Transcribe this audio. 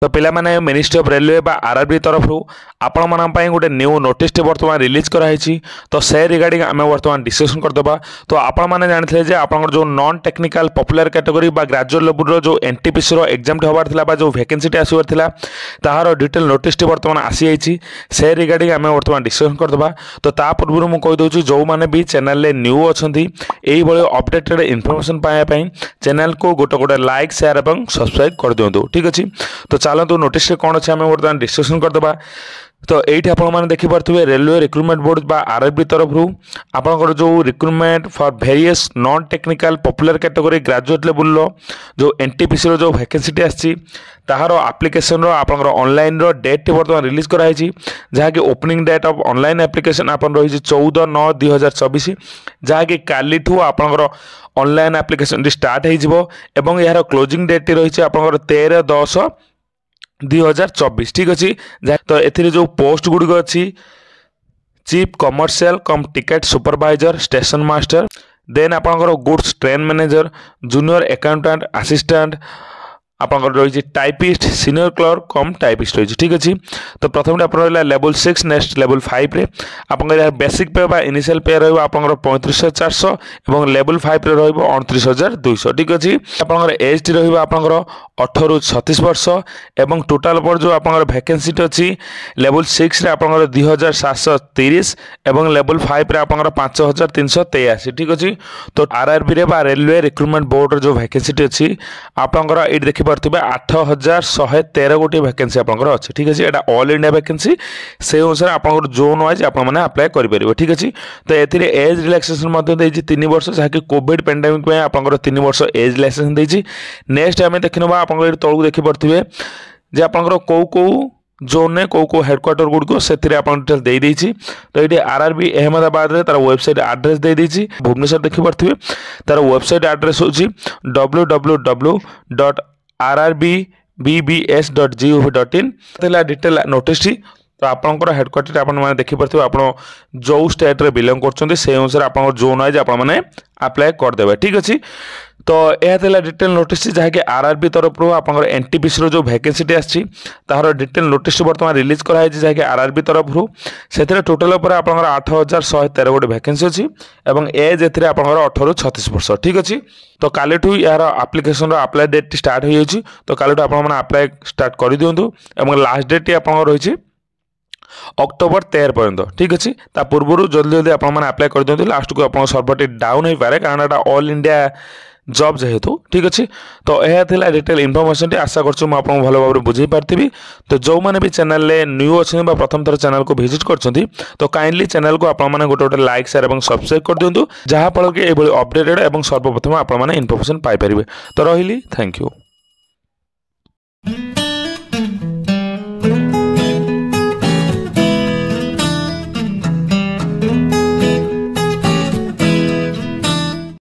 तो पिला माने मिनिस्ट्री ऑफ रेलवे बा आरआरबी तरफ आपण मान गोटे न्यू नोटिस बर्तमान रिलीज कराई। तो से रिगार्डिंग आम बर्तमान डिस्कसन करदे। तो आपण मैंने जानते जे आप जो नॉन टेक्निकल पॉपुलर कैटेगरी बा ग्रेजुएट लेवल जो एनटीपीसी एग्जाम होबार थिला बा जो वैकेंसी आसबार थिला ताहार डिटेल नोटिस बर्तमान आसी जाइए। से रिगार्डिंग आम बर्तमान डिस्कसन करदे। तो ता पूर्व मुझे कहीदे जो मैंने भी चैनल न्यू अच्छा यही अपडेटेड इनफॉरमेशन पाइबापी चैनल को गोटे गोटे लाइक शेयर और सब्सक्राइब कर दिंतु। ठीक अच्छे। तो चलते नोटिस कौन अच्छे आम बर्तमान डिस्कसन करदे। तो ये आपने देखिपे रेलवे रिक्रुटमेंट बोर्ड बा आरआरबी तरफ आपंकर जो recruitment for various non technical popular category graduate level जो एनटीपीसी जो वैकेंसी आसी ताहार एप्लिकेशन आपंकर ऑनलाइन डेट बर्तमान रिलीज कराई जहाँकि opening date of online application आप रही 14/9/2024 जहाँकि काली आपंकर ऑनलाइन एप्लिकेशन स्टार्ट हो यार क्लोजिंग डेट रही आपंकर 13/10/2024। ठीक अच्छे। तो ए जो पोस्ट गुड़िक अच्छी chief commercial cum ticket supervisor station master then आपंकर goods train manager junior accountant assistant आपंकर रही typist senior clerk cum typist रही। ठीक अच्छे। तो प्रथम आप लेवल 6 नेक्स्ट लेवल 5 रे आपंकर बेसिक पे बा इनिशियल पे रही आपंकर 35,400 और लेवल 5 रे रही 29,200। ठीक अच्छे। आपंकर एज टी रही आपंकर 18 ରୁ 36 वर्ष एवं टोटाल पर जो आपंकर वैकेंसी अच्छी लेवल 6 रे आपंकर 2,730 और लेवल 5 रे आपंकर 5,383। ठीक अच्छे। तो आरआरबी रे बा रेलवे रिक्रुटमेंट बोर्ड जो वैकेंसी अच्छी आपंकर ये देखिए 8,113 गोटी वैकेंसी आपंकर अच्छे। ठीक अच्छे। यहाँ ऑल इंडिया वैकेंसी से अनुसार आपंकर जोन वाइज आपने अप्लाई करेंगे। ठीक अच्छे। तो ये एज रिलैक्सेशन 3 वर्ष जहाँकि कोविड पेंडेमिक में आपंकर 3 वर्ष एज रिलैक्सेशन देती। नेक्स्ट आम देखने आप तौक देखिपे जे आपंकर कौ कौ जोन ने कौ हेडक्वार्टर गुड़िक से डिटेल दे देती। तो ये आरआरबी अहमदाबाद रे तार वेबसाइट एड्रेस दे देती। भुवनेश्वर देखिपे तार वेबसाइट एड्रेस हूँ www.rrbbs.gov.in डिटेल नोटिस। तो आपंकर हेडक्वार्टर आपने देखिपे आप जो स्टेट रे बिलोंग कर से अनुसार आप जोन वाइज आपने अप्लाई करदे। ठीक अच्छे। तो यह डिटेल नोटिस जहाँकि आरआरबी तरफ आपंकर एनटीपीसी जो वैकेंसी आसी तार डिटेल नोटिस बर्तमान रिलीज कराई जहाँकि आरआरबी तरफ से टोटाल आपंकर 8,113 गोटे वैकेंसी अच्छी और एज ए आपंकर 18 ରୁ 36 वर्ष। ठीक अच्छे। तो काली यार आप्लिकेशन अप्लाई डेट स्टार्ट हो जाए। तो काली आपने अप्लाई स्टार्ट कर दिंतु और लास्ट डेट आपंकर रही अक्टोबर 13 पर्यंत। ठीक अच्छे। ता पूर्व जल्दी जल्दी आपने अप्लाई कर दिंतु लास्ट को आप सर्वर डाउन हो पारे कारण यहाँ ऑल इंडिया जॉब जेहेतु। ठीक अच्छे। तो यह था डिटेल इनफॉरमेशन आशा कर भल भाव बुझे पारि। तो जो मैंने भी चैनल न्यू अच्छे प्रथम थर चैनल को विजिट कर तो काइंडली चैनल को आपने गोटे गोटे लाइक शेयर और सब्सक्राइब कर दिंतु जहाँफल कि ये अपडेटेड और सर्वप्रथम आपने इनफॉरमेशन पाइपर। तो रही थैंक यू।